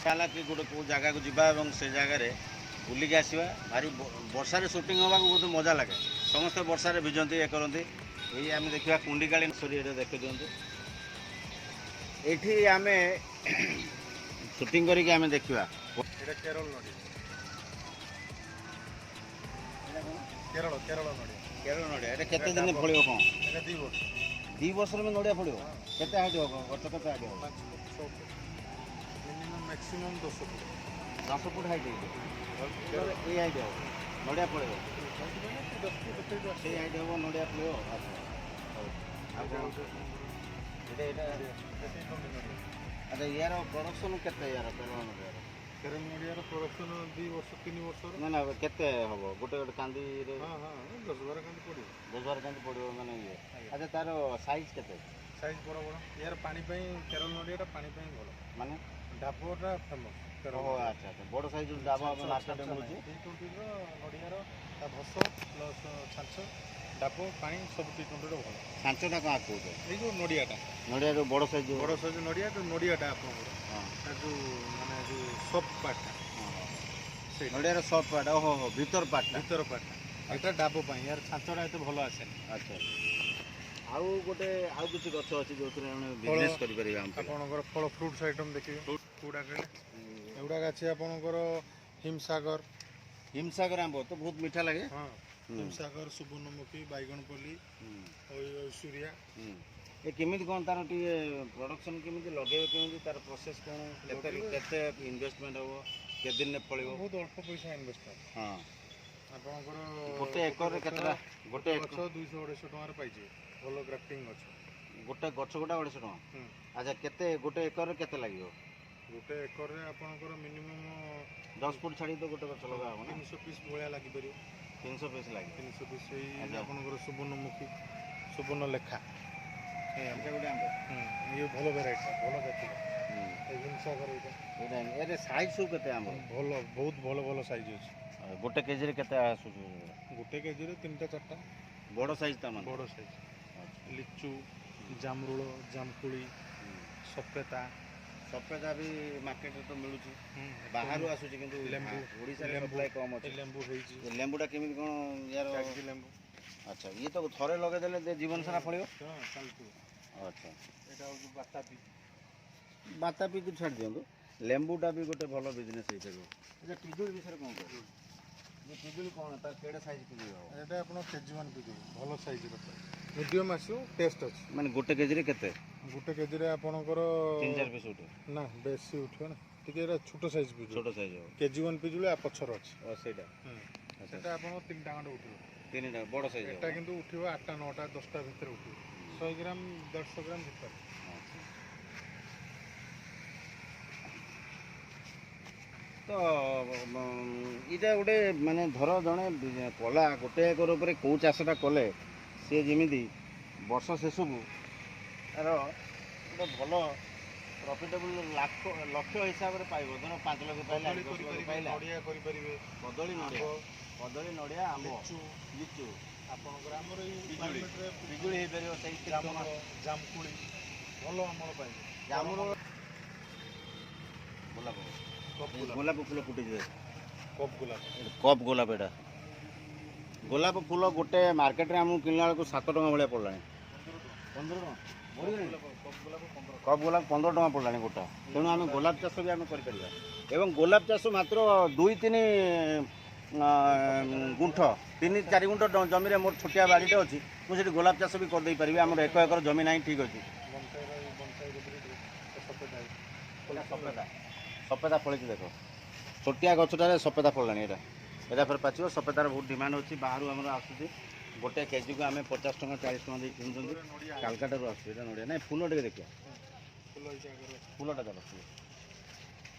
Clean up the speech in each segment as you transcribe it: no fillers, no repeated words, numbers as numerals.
कि गोटे कौ जगह को जीवा से जगार बुलिक आसवा भारी वर्षा सुटिंग होगा बहुत मजा लगे समस्त वर्षा भिजती ये करती ये आम देखा कुंडिकाली नर्सरी देखी दिखाँ ये आम सुटिंग करके आम देखा केरल नड़िया केरल केरल नड़िया केरल नड़िया ये केते दिन फल कौन 2 वर्ष 2 वर्ष में नड़िया फल केते हाइट हो गछ केते हाइट हो minimum maximum 10 foot 10 foot height ये हाइट हो नड़िया फल से हाइट हो नड़िया फल अच्छा यार प्रोडक्शन केते यार केरल नड़ियार प्रोडक्शन 2 वर्ष 3 वर्ष ना ना केते हम गोटे गोटे कांदी हाँ हाँ 10-12 कांदी पड़ो 10-12 कांदी पड़ो माने ये अच्छा तार साइज केते साइज बड़ बड़ यार पानी केरल नड़िया पानी भल माने डाबटा फेमस ओह अच्छा अच्छा बड़ साइज डाबा मार्केट में मिलुची नड़ियार भस प्लस छांच डाब पानी सब टी20 भल छांचटा क्या कौन ये जो नड़ियाटा नड़िया जो बड़ साइज नड़िया नड़ियाटा आप जो माने जो सॉफ्ट पार्टा नड़ियार सॉफ्ट पार्ट ओहो भीतर पार्टा एटा डाब यार छांचटा एत भल आसे अच्छा आउ गोटे आउ किसी गछ अछि जो बिजनेस करि परिबा हम आपनकर फल फ्रूट्स आइटम देखिबे फूड एगुड़ा अछि आपनकर हिमसागर आंब तो बहुत मीठा लगे हां हिमसागर सुवर्णमुखी बैगनपल्ली सूर्या ये केमिति कोन तार टी प्रोडक्शन केमिति लगेबे केमिति तार प्रोसेस कोन केते इन्वेस्टमेंट हो के दिन ने पड़िबो बहुत अल्प पैसा इन्वेस्टमेंट हां आपनकर गोटे एकर रे केतरा गोटे गछ 200-250 टका रे पाइजे भलो ग्राफ्टिंग गछ गोटे गछ गोटा 250 टका अच्छा केते गोटे एकर रे केते लागियो गोटे एकर रे आपनकर मिनिमम 10 फुट छाड़ी तो गोटे गछ लगा हो 300 पीस भलिया लागि परियो 300 पीस लागी 300 पीस आपनकर सुवर्णमुखी सुवर्ण लेखा हमके गोटे आंब ये भलो वेराइटी भलो जाति हिमसागर एटा एरे साइज सु केते आंब भलो बहुत भलो साइज अछि गोटे केजी रे केते आसु गोटे केजी रे 3-4टा बड़ साइज ता माने बड़ साइज लिचू जामरुल जामकुली सपेता भी मार्केट रे तो मिलुची बाहर आसु किंतु लेंबू ओडिसा रे सप्लाई कम अछि लेंबू हेजी लेंबूटा केमिति कोन यार कागजी लेंबू अच्छा ये तो थरे लगे देले जीवन सारा फलियो हां चालतु अच्छा एटा बातापी बातापी को छाड़ दियंतु लेंबूटा भी गोटे भलो बिजनेस हे छको अच्छा पिजुल विषय कोन को ये पिजुल कोन ता केडा साइज पिजुल हो एटा आपन केजी 1 पिजुल भलो साइज रो मीडियम आसो टेस्ट अछि माने गोटे केजी रे केते गोटे केजी रे आपनकर 3-4 पीस उठे ना बेसी उठे ना टिके एरा छोटो साइज पिजुल छोटो साइज हो केजी 1 पिजुल आ पछर अछि ओ सेटा सेटा आपन 3 टांगा उठिबो 3 टा बड़ साइज एटा किंतु उठिबो 8टा 9टा 10टा भीतर उठिबो 100 ग्राम 150 ग्राम भीतर तो इटा गोटे माने धर जड़े कला गोटे एकर उपर कौ चाषटा कले सी जमी वर्ष शेष को तार गोटे भल प्रफिटेबल लक्ष्य हिसाब से पाइब धर 5 लाख पाइला कदली नड़िया कदली नड़िया आंब लिचु पिजुली हो पार जामकुड़ी भल अमल पाइब जामुन गोलाप फूल फुटे कप गोलाप एटा गोलाप फूल गोटे मार्केट रे हमू किनला को 7 टका भलिया पड़ला 15 टका कप गोलाप 15 टका पड़ला गोटा तेणु आम गोलाप चाष भी आम कर एवं गोलाप चाष मात्र 2-3 गुंठ 3-4 गुंठ जमी रे मोर छोटिया बाड़ीटे अच्छी मुझे गोलाप चाष भी करदे पारि आम 1 एकर जमी ना ठीक अच्छी सपेता फड़ी देख छोटिया गछटार सपेता फड़लानी एटा फिर पाचिब सपेतार बहुत डिमांड अच्छी बाहर आमर आसूँ गोटे केजी को आम 50 टका 40 टका दे किनुँ कालकाटा आसा नड़िया ना फूल टे देखिए फूलटा देख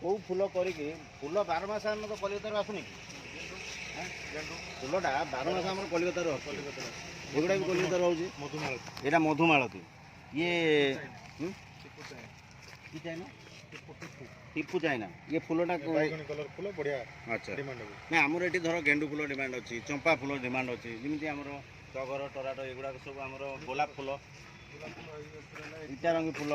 कौ फूल करके फूल 12 मास आम तो कलिकतार आसुनी फूलटा 12 मास आम कलिकतार एगुड़ा भी कलिकतार रोचे यहाँ मधुमालती ये चाइना टिपू चाइना ये फूलटा कलर फूल बढ़िया अच्छा ना आमर ये धर गेंडू फूल डिमांड अच्छी चंपा फूल डिमांड अच्छी जमी आमर टगर टराटो एगुड़ा सब आमर गोलाप फूल इटा रंगी फूल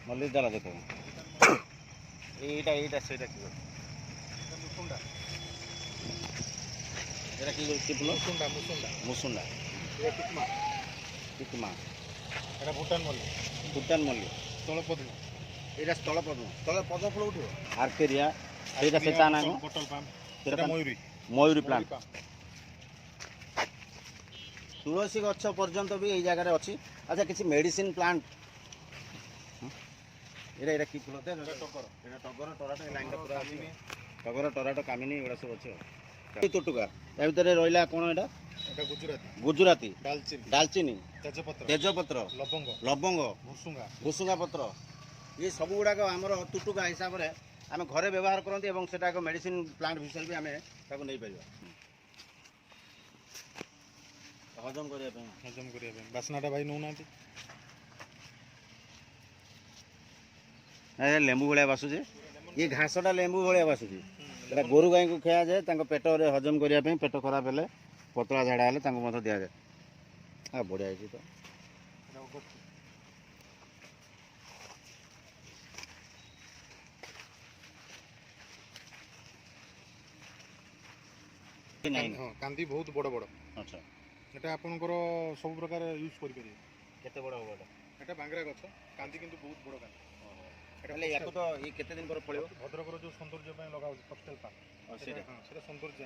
मल्ली दाला देख এইটা সেটা কি মুসুন্ডা এটা কি ফুল মুসুন্ডা মুসুন্ডা এটা কিকমা কিকমা এটা ভুটান মল্লি স্থଳପଦ୍ମ ଏଇଟା ସ୍ଥଳପଦ୍ମ ଫୁଲ ଉଠିବ ଆର୍କେରିଆ ସେଇଟା ସେ ତା ନାଁ କଣ ବଟଲ ପାମ୍ ସେଇଟା ସେଟା ମୟୂରୀ ମୟୂରୀ ପ୍ଲାଣ୍ଟ ତୁଳସୀ ଗଛ ପର୍ଯ୍ୟନ୍ତ ବି ଏଇ ଜାଗାରେ ଅଛି। ଆଚ୍ଛା କିଛି ମେଡିସିନ ପ୍ଲାଣ୍ଟ ଏଇଟା କି ଫୁଲ ଟଗର ଏଇଟା ଟଗର ଟରାଟ ଏ ଲାଇନଟା ପୁରା ଅଛି ଟଗର ଟରାଟ କାମିନୀ ଏଗୁଡ଼ା ସବୁ ଅଛି ଆଉ ତୁଟୁକା ତା ଭିତରେ ରହିଲା କ'ଣ ଏଇଟା এটা ଗୁଜୁରାତି ଡାଲଚିନି ତେଜପତ୍ର ଲବଙ୍ଗ ଭୁସୁଙ୍ଗା ପତ୍ର ଏ ସବୁ ଗୁଡ଼ାକ ଆମର ତୁଟୁକା ହିସାବରେ ଆମେ ଘରେ ବ୍ୟବହାର କରନ୍ତି ଏବଂ ସେଟା ଏକ ମେଡିସିନ ପ୍ଲାଣ୍ଟ ବିଷୟରେ ବି ଆମେ ତାକୁ ନେଇପାରିବା ହଜମ କରିବା ପାଇଁ ବାସ୍ନାଟା ଭାଇ ନେଉନାହାନ୍ତି ଲେମ୍ବୁ ଭଳିଆ ବାସୁଛି ଏ ଘାସଟା ଲେମ୍ବୁ ଭଳିଆ ବାସୁଛି ଏଇଟା ଗୋରୁ ଗାଈଙ୍କୁ ଖିଆଯାଏ ତାଙ୍କ ପେଟରେ ହଜମ କରିବା ପାଇଁ ପେଟ ଖରାପ ହେଲେ ପତଳା ଝାଡ଼ା ହେଲେ ତାଙ୍କୁ ମଧ୍ୟ ଦିଆଯାଏ ବଢ଼ିଆ ହେଇଛି ତ କାନ୍ଦି ବହୁତ ବଡ଼ ବଡ଼ ଆଚ୍ଛା এটা ଆପଣଙ୍କର ସବୁ ପ୍ରକାର ୟୁଜ୍ କରିପାରିବେ କେତେ ବଡ଼ ହେବ ଏଇଟା এটা ବାଙ୍ଗରା ଗଛ କାନ୍ଦି କିନ୍ତୁ ବହୁତ ବଡ଼ କାନ୍ଦି ହେଲେ ୟାକୁ ତ ଏ କେତେ ଦିନ ପରେ ଫଳିବ ଭଦ୍ରକର ଯେଉଁ ସୌନ୍ଦର୍ଯ୍ୟ ପାଇଁ ଲଗା ହେଉଛି ଫଷ୍ଟେଲ ପାନ୍ ସେଇଟା ସେଇଟା ସୌନ୍ଦର୍ଯ୍ୟ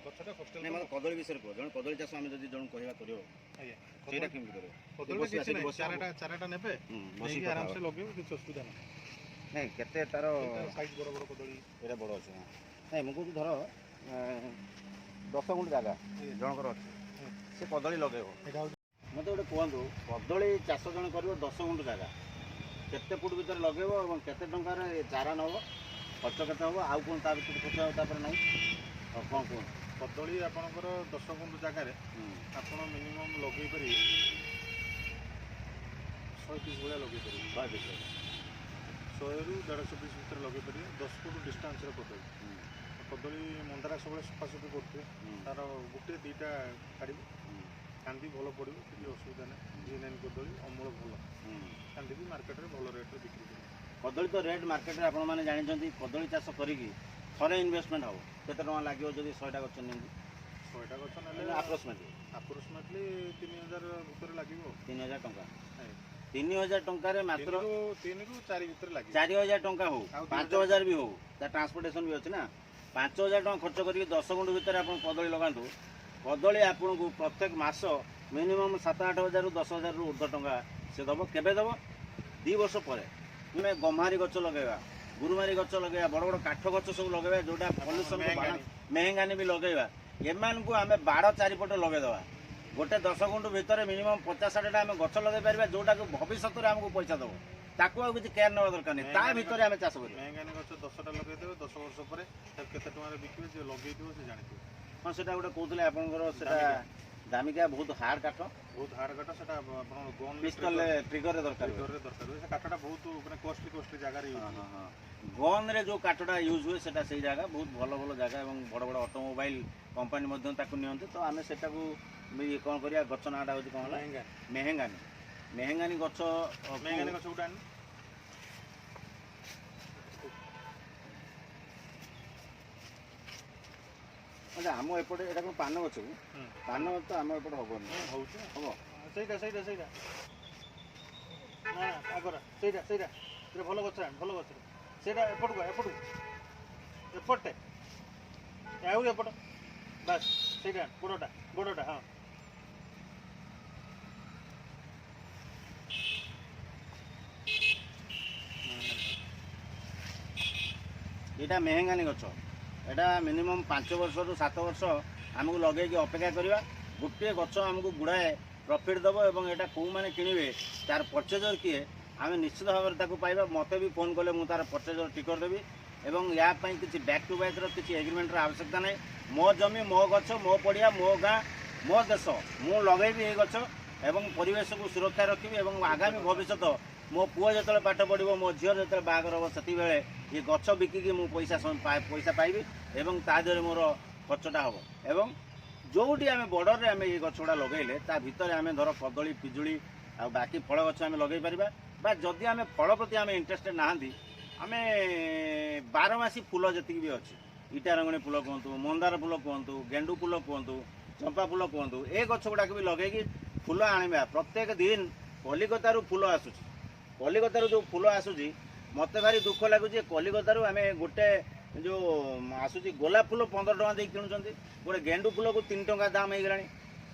ଗଛଟା ଫଷ୍ଟେଲ ମାନେ କଦଳୀ ବିଷୟରେ କୁହ ଜଣେ କଦଳୀ ଚାଷ ଆମେ ଯଦି ଜଣକୁ କହିବା କରିବ ଆଜ୍ଞା ସେଇଟା କେମିତି କରିବ କଦଳୀ କିଛି ନାହିଁ ଚାରାଟା ନେବେ ନେଇକି ଆରାମସେ ଲଗେଇବେ କିଛି ଅସୁବିଧା ନାହିଁ ନାଇଁ କେତେ ତାର ସାଇଜ୍ ବଡ଼ ବଡ଼ କଦଳୀ ଏଇଟା ବଡ଼ ଅଛି ନାଇଁ ମୁଁ କହୁଛି ଧର 10 ଗୁଣ୍ଠ ଜାଗା ଜଣଙ୍କର ଅଛି ସେ କଦଳୀ ଲଗେଇବ ମୋତେ ଗୋଟେ କୁହନ୍ତୁ କଦଳୀ ଚାଷ ଜଣେ କରିବ 10 ଗୁଣ୍ଠ ଜାଗା କେତେ ଫୁଟ ଭିତରେ ଲଗେଇବ ଏବଂ କେତେ ଟଙ୍କାରେ ଚାରା ନେବ ଖର୍ଚ୍ଚ କେତେ ହେବ ଆଉ କ'ଣ ତା ଭିତରେ ଖର୍ଚ୍ଚ ହେବ ତାପରେ ନାହିଁ ଆଉ କ'ଣ କୁହନ୍ତୁ କଦଳୀ ଆପଣଙ୍କର 10 ଗୁଣ୍ଠ ଜାଗାରେ ଆପଣ ମିନିମମ୍ ଲଗେଇ ପାରିବେ 100 ପିସ୍ ଭଳିଆ ଲଗେଇ ପାରିବେ 100ରୁ 150 ପିସ୍ ଭିତରେ ଲଗେଇ ପାରିବେ 10 ଫୁଟ ଡିଷ୍ଟାନ୍ସରେ କଦଳୀ ମନ୍ଦାରା ସବୁବେଳେ ସଫାସଫି କରୁଥିବେ ତାର ଗୋଟେ ଦୁଇଟା କାଢ଼ିବେ କାନ୍ଦି ଭଲ ପଡ଼ିବ କିଛି ଅସୁବିଧା ନାହିଁ G9 କଦଳୀ ଅମଳ ଭଲ କାନ୍ଦି ବି ମାର୍କେଟରେ ଭଲ ରେଟ୍ରେ ବିକ୍ରି କରିବେ କଦଳୀ ତ ରେଟ୍ ମାର୍କେଟରେ ଆପଣମାନେ ଜାଣିଛନ୍ତି କଦଳୀ ଚାଷ କରିକି ଥରେ ଇନଭେଷ୍ଟମେଣ୍ଟ ହେବ କେତେ ଟଙ୍କା ଲାଗିବ ଯଦି 100ଟା ଗଛ ନିଅନ୍ତି 100ଟା ଗଛ ନେଲେ ଆପ୍ରୋକ୍ସିମେଟଲି 3000 ଭିତରେ ଲାଗିବ 3000 ଟଙ୍କା 3000 ଟଙ୍କାରେ ମାତ୍ର 3ରୁ 4 ଭିତରେ ଲାଗିବ 4000 ଟଙ୍କା ହଉ 5000 ବି ହଉ ତା ଟ୍ରାନ୍ସପୋର୍ଟେସନ୍ ବି ଅଛି ନା 5000 ଟଙ୍କା ଖର୍ଚ୍ଚ କରିକି 10 ଗୁଣ୍ଠ ଭିତରେ ଆପଣ କଦଳୀ ଲଗାନ୍ତୁ କଦଳୀ ଆପଣଙ୍କୁ ପ୍ରତ୍ୟେକ ମାସ ମିନିମମ୍ 7-8000ରୁ 10000ରୁ ଉର୍ଦ୍ଧ୍ୱ ଟଙ୍କା ସେ ଦେବ କେବେ ଦେବ 2 ବର୍ଷ ପରେ ଆମେ ଗମ୍ହାରୀ ଗଛ ଲଗାଇବା ଗୁରୁମାରୀ ଗଛ ଲଗାଇବା ବଡ଼ ବଡ଼ କାଠ ଗଛ ସବୁ ଲଗାଇବା ଯେଉଁଟା ପଲ୍ୟୁସନ୍ ମେହେଙ୍ଗାନି ବି ଲଗାଇବା ଏମାନଙ୍କୁ ଆମେ ବାଡ଼ ଚାରିପଟେ ଲଗାଇଦେବା ଗୋଟେ 10 ଗୁଣ୍ଠ ଭିତରେ ମିନିମମ୍ 50-60ଟା ଆମେ ଗଛ ଲଗାଇ ପାରିବା ଯେଉଁଟାକୁ ଭବିଷ୍ୟତରେ ଆମକୁ ପଇସା ଦେବ ତାକୁ ଆଉ କିଛି କେୟାର ନେବା ଦରକାର ନାହିଁ ତା ଭିତରେ ଆମେ ଚାଷ କରିବା ମେହେଙ୍ଗାନି ଗଛ 10ଟା ଲଗାଇଦେବେ 10 ବର୍ଷ ପରେ ତାକୁ କେତେ ଟଙ୍କାରେ ବିକିବେ ଯିଏ ଲଗେଇଥିବ ସେ ଜାଣିଥିବ ହଁ ସେଇଟା ଗୋଟେ କହୁଥିଲେ ଆପଣଙ୍କର ସେଇଟା ଦାମିକା ବହୁତ ହାର୍ଡ଼ କାଠ ସେଟା ଆପଣଙ୍କ ଗନ୍ ପିସ୍ତଲରେ ଟ୍ରିଗରରେ ଦରକାର ସେ କାଠଟା ବହୁତ ମାନେ କଷ୍ଟଲି ଜାଗାରେ ୟୁଜ୍ ହଁ ଗନ୍ରେ ଯେଉଁ କାଠଟା ୟୁଜ୍ ହୁଏ ସେଟା ସେଇ ଜାଗା ବହୁତ ଭଲ ଭଲ ଜାଗା ଏବଂ ବଡ଼ ବଡ଼ ଅଟୋମୋବାଇଲ କମ୍ପାନୀ ମଧ୍ୟ ତାକୁ ନିଅନ୍ତି ତ ଆମେ ସେଟାକୁ କ'ଣ କରିବା ଗଛ ନାଁଟା ହେଉଛି କ'ଣ ହେଲା ମେହେଙ୍ଗାନି ଗଛ ଗୋଟେ ଆଣି ଆଚ୍ଛା ଆମ ଏପଟେ ଏଇଟା କ'ଣ ପାନ ଗଛ କି ପାନ ଗଛ ତ ଆମ ଏପଟେ ହେବନି ହେଉଛି ହେବ ସେଇଟା ନା ଆଗରା ସେଇଟା ଭଲ ଗଛ ସେଇଟା ଏପଟକୁ ଏପଟେ ଆଉ ଏପଟ ବାସ୍ ସେଇଟା ବଡ଼ଟା ହଁ ଏଇଟା ମେହେଙ୍ଗାନି ଗଛ ଏଇଟା ମିନିମମ୍ 5 ବର୍ଷରୁ 7 ବର୍ଷ ଆମକୁ ଲଗେଇକି ଅପେକ୍ଷା କରିବା ଗୋଟିଏ ଗଛ ଆମକୁ ଗୁଡ଼ାଏ ପ୍ରଫିଟ୍ ଦେବ ଏବଂ ଏଇଟା କେଉଁମାନେ କିଣିବେ ତାର ପର୍ଚେଜର କିଏ ଆମେ ନିଶ୍ଚିତ ଭାବରେ ତାକୁ ପାଇବା ମୋତେ ବି ଫୋନ୍ କଲେ ମୁଁ ତାର ପର୍ଚେଜର ଟିକଟ ଦେବି ଏବଂ ୟା ପାଇଁ କିଛି ବ୍ୟାକ୍ ଟୁ ବ୍ୟାକ୍ର କିଛି ଏଗ୍ରିମେଣ୍ଟର ଆବଶ୍ୟକତା ନାହିଁ ମୋ ଜମି ମୋ ଗଛ ମୋ ପଡ଼ିଆ ମୋ ଗାଁ ମୋ ଦେଶ ମୁଁ ଲଗେଇବି ଏଇ ଗଛ ଏବଂ ପରିବେଶକୁ ସୁରକ୍ଷା ରଖିବି ଏବଂ ଆଗାମୀ ଭବିଷ୍ୟତ ମୋ ପୁଅ ଯେତେବେଳେ ପାଠ ପଢ଼ିବ ମୋ ଝିଅ ଯେତେବେଳେ ବାହାଘର ହେବ ସେତିକିବେଳେ ଏ ଗଛ ବିକିକି ମୁଁ ପଇସା ପାଇବି ଏବଂ ତା ଦେହରେ ମୋର ଖର୍ଚ୍ଚଟା ହେବ ଏବଂ ଯେଉଁଠି ଆମେ ବର୍ଡ଼ରରେ ଆମେ ଏଇ ଗଛ ଗୁଡ଼ା ଲଗାଇଲେ ତା ଭିତରେ ଆମେ ଧର କଦଳୀ ପିଜୁଳି ଆଉ ବାକି ଫଳ ଗଛ ଆମେ ଲଗାଇ ପାରିବା ବା ଯଦି ଆମେ ଫଳ ପ୍ରତି ଆମେ ଇଣ୍ଟରେଷ୍ଟେଡ୍ ନାହାନ୍ତି ଆମେ ବାରମାସୀ ଫୁଲ ଯେତିକି ବି ଅଛି ଇଟା ରଙ୍ଗଣୀ ଫୁଲ କୁହନ୍ତୁ, ମନ୍ଦାର ଫୁଲ କୁହନ୍ତୁ, ଗେଣ୍ଡୁ ଫୁଲ କୁହନ୍ତୁ, ଚମ୍ପା ଫୁଲ କୁହନ୍ତୁ, ଏ ଗଛ ଗୁଡ଼ାକ ବି ଲଗେଇକି ଫୁଲ ଆଣିବା। ପ୍ରତ୍ୟେକ ଦିନ କଲିକତାରୁ ଫୁଲ ଆସୁଛି। କଲିକତାରୁ ଯେଉଁ ଫୁଲ ଆସୁଛି ମୋତେ ଭାରି ଦୁଃଖ ଲାଗୁଛି। କଲିକତାରୁ ଆମେ ଗୋଟେ ଯେଉଁ ଆସୁଛି ଗୋଲାପ ଫୁଲ 15 ଟଙ୍କା ଦେଇ କିଣୁଛନ୍ତି, ଗୋଟେ ଗେଣ୍ଡୁ ଫୁଲକୁ 3 ଟଙ୍କା ଦାମ ହେଇଗଲାଣି।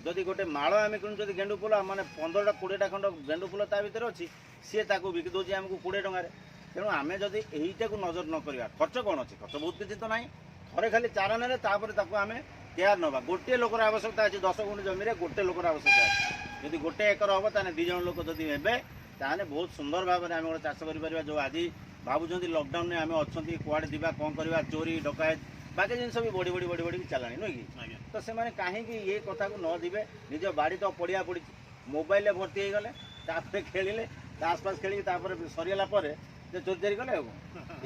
ଯଦି ଗୋଟେ ମାଳ ଆମେ କିଣୁଛନ୍ତି ଗେଣ୍ଡୁ ଫୁଲ, ମାନେ 15ଟା 20ଟା ଖଣ୍ଡ ଗେଣ୍ଡୁ ଫୁଲ ତା ଭିତରେ ଅଛି, ସିଏ ତାକୁ ବିକି ଦେଉଛି ଆମକୁ 20 ଟଙ୍କାରେ। ତେଣୁ ଆମେ ଯଦି ଏଇଟାକୁ ନଜର ନ କରିବା, ଖର୍ଚ୍ଚ କ'ଣ ଅଛି? ଖର୍ଚ୍ଚ ବହୁତ କିଛି ତ ନାହିଁ। ଥରେ ଖାଲି ଚାରା ନେଲେ ତାପରେ ତାକୁ ଆମେ କେୟାର ନେବା। ଗୋଟିଏ ଲୋକର ଆବଶ୍ୟକତା ଅଛି 10 ଗୁଣ୍ଠ ଜମିରେ, ଗୋଟେ ଲୋକର ଆବଶ୍ୟକତା ଅଛି। ଯଦି 1 ଏକର ହେବ ତାହେଲେ 2 ଜଣ ଲୋକ ଯଦି ହେବେ ତାହେଲେ ବହୁତ ସୁନ୍ଦର ଭାବରେ ଆମେ ଗୋଟେ ଚାଷ କରିପାରିବା। ଯେଉଁ ଆଜି ଭାବୁଛନ୍ତି ଲକଡାଉନରେ ଆମେ ଅଛନ୍ତି, କୁଆଡ଼େ ଯିବା, କ'ଣ କରିବା, ଚୋରି ଡକାୟତ ବାକି ଜିନିଷ ବି ବଢ଼ି ଚାଲାଣି ନୁହେଁ କି? ତ ସେମାନେ କାହିଁକି ଏ କଥାକୁ ନ ଯିବେ? ନିଜ ବାଡ଼ି ତ ପଡ଼ିଆ ପଡ଼ିଛି, ମୋବାଇଲରେ ଭର୍ତ୍ତି ହେଇଗଲେ, ତାପରେ ଖେଳିଲେ, ତାସ୍ ପାସ୍ ଖେଳିକି ତାପରେ ସରିଗଲା ପରେ ସେ ଚୋରି ଚାରି କଲେ। ଆଉ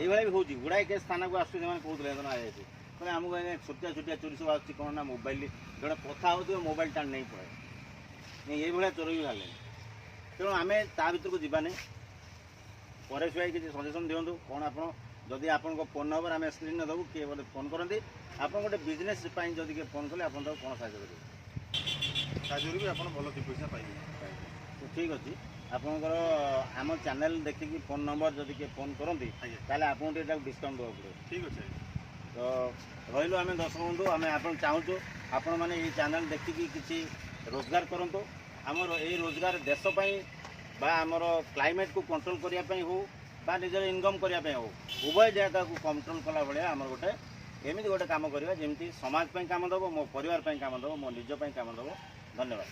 ଏଇଭଳିଆ ବି ହେଉଛି। ଗୁଡ଼ାଏ କେସ୍ ଥାନାକୁ ଆସୁଛି। ସେମାନେ କହୁଥିଲେ ଆଇଛି ମାନେ ଆମକୁ ଛୋଟିଆ ଚୋରି ସବୁ ଆସୁଛି। କ'ଣ ନା ମୋବାଇଲ, ଜଣେ କଥା ହେଉଥିବ ମୋବାଇଲ ଟାଣି ନେଇ ପଳାଏ। ଏଇଭଳିଆ ଚୋରି ବି ବାହାରିଲେଣି। ତେଣୁ ଆମେ ତା ଭିତରକୁ ଯିବାନି। ପରେଶ ଭାଇ କିଛି ସଜେସନ୍ ଦିଅନ୍ତୁ କ'ଣ? ଆପଣ ଯଦି ଆପଣଙ୍କ ଫୋନ୍ ନମ୍ବର ଆମେ ସ୍କ୍ରିନ୍ରେ ଦେବୁ, କିଏ ବୋଧେ ଫୋନ୍ କରନ୍ତି, ଆପଣ ଗୋଟେ ବିଜନେସ୍ ପାଇଁ ଯଦି କିଏ ଫୋନ୍ କଲେ ଆପଣ ତାକୁ କ'ଣ ସାହାଯ୍ୟ କରିବେ? ସାହାଯ୍ୟରୁ ବି ଆପଣ ଭଲ 2 ପଇସା ପାଇବେ। ତ ଠିକ୍ ଅଛି। ଆପଣଙ୍କର ଆମ ଚ୍ୟାନେଲ୍ ଦେଖିକି ଫୋନ୍ ନମ୍ବର ଯଦି କିଏ ଫୋନ୍ କରନ୍ତି ତାହେଲେ ଆପଣଙ୍କୁ ଟିକେ ତାକୁ ଡିସ୍କାଉଣ୍ଟ ଦେବାକୁ ପଡ଼ିବ। ଠିକ୍ ଅଛି। ତ ରହିଲୁ ଆମେ ଦର୍ଶକ ବନ୍ଧୁ, ଆମେ ଆପଣ ଚାହୁଁଛୁ ଆପଣମାନେ ଏଇ ଚ୍ୟାନେଲ୍ ଦେଖିକି କିଛି ରୋଜଗାର କରନ୍ତୁ। ଆମର ଏଇ ରୋଜଗାର ଦେଶ ପାଇଁ ବା ଆମର କ୍ଲାଇମେଟ୍କୁ କଣ୍ଟ୍ରୋଲ୍ କରିବା ପାଇଁ ହେଉ ବା ନିଜର ଇନକମ୍ କରିବା ପାଇଁ ହେଉ, ଉଭୟ ଜାଗାକୁ କଣ୍ଟ୍ରୋଲ୍ କଲା ଭଳିଆ ଆମର ଗୋଟେ ଏମିତି ଗୋଟେ କାମ କରିବା ଯେମିତି ସମାଜ ପାଇଁ କାମ ଦେବ, ମୋ ପରିବାର ପାଇଁ କାମ ଦେବ, ମୋ ନିଜ ପାଇଁ କାମ ଦେବ। ଧନ୍ୟବାଦ।